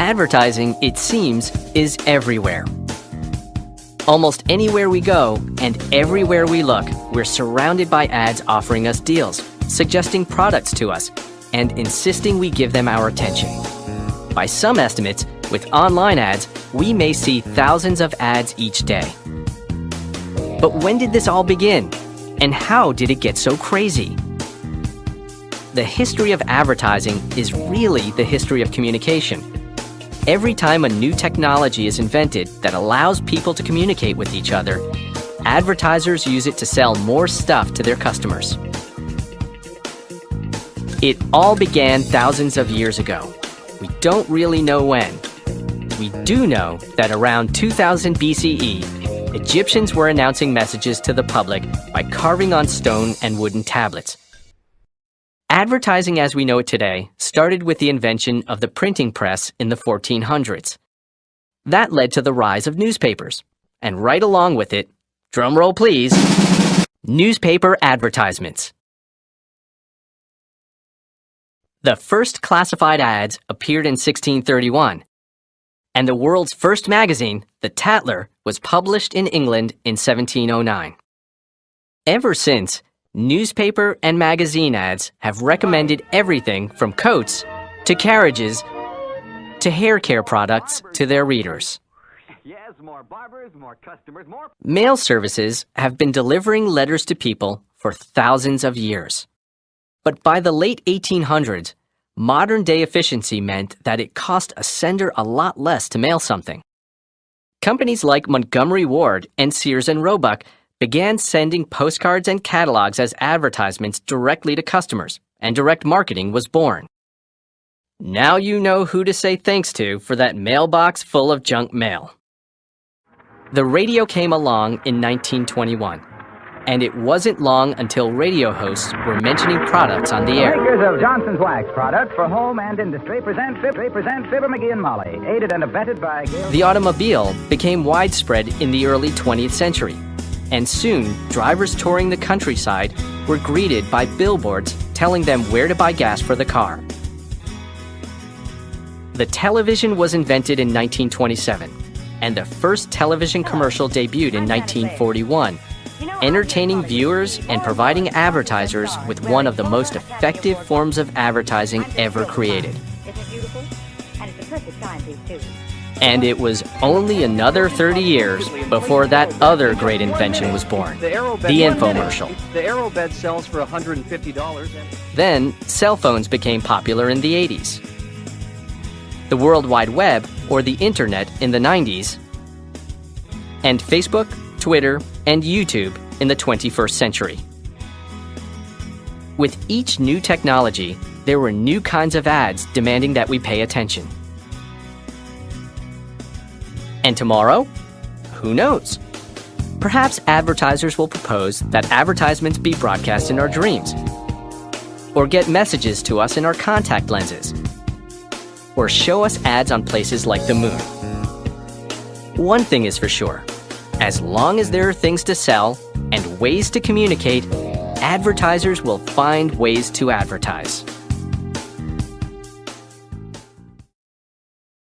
Advertising, it seems, is everywhere. Almost anywhere we go and everywhere we look, we're surrounded by ads offering us deals, suggesting products to us, and insisting we give them our attention. By some estimates, with online ads, we may see thousands of ads each day. But when did this all begin? And how did it get so crazy? The history of advertising is really the history of communication. Every time a new technology is invented that allows people to communicate with each other, advertisers use it to sell more stuff to their customers. It all began thousands of years ago. We don't really know when. We do know that around 2000 BCE, Egyptians were announcing messages to the public by carving on stone and wooden tablets. Advertising as we know it today started with the invention of the printing press in the 1400s. That led to the rise of newspapers. And right along with it, drumroll please, newspaper advertisements. The first classified ads appeared in 1631, and the world's first magazine, The Tatler, was published in England in 1709. Ever since, newspaper and magazine ads have recommended everything from coats to carriages to hair care products to their readers. Yes, more barbers, more customers, more... Mail services have been delivering letters to people for thousands of years. But by the late 1800s, modern-day efficiency meant that it cost a sender a lot less to mail something. Companies like Montgomery Ward and Sears and Roebuck began sending postcards and catalogs as advertisements directly to customers, and direct marketing was born. Now you know who to say thanks to for that mailbox full of junk mail. The radio came along in 1921, and it wasn't long until radio hosts were mentioning products on the air. Makers of Johnson's Wax products for home and industry present Fibber McGee and Molly, aided and abetted by... The automobile became widespread in the early 20th century, and soon drivers touring the countryside were greeted by billboards telling them where to buy gas for the car. The television was invented in 1927, and the first television commercial debuted in 1941, entertaining viewers and providing advertisers with one of the most effective forms of advertising ever created. Isn't it beautiful? And it's a perfect timepiece, too. And it was only another 30 years before that other great invention was born, the infomercial. The AeroBed sells for $150. Then, cell phones became popular in the 80s. The World Wide Web, or the Internet, in the 90s, and Facebook, Twitter, and YouTube in the 21st century. With each new technology, there were new kinds of ads demanding that we pay attention. And tomorrow? Who knows? Perhaps advertisers will propose that advertisements be broadcast in our dreams, or get messages to us in our contact lenses, or show us ads on places like the moon. One thing is for sure. As long as there are things to sell and ways to communicate, advertisers will find ways to advertise.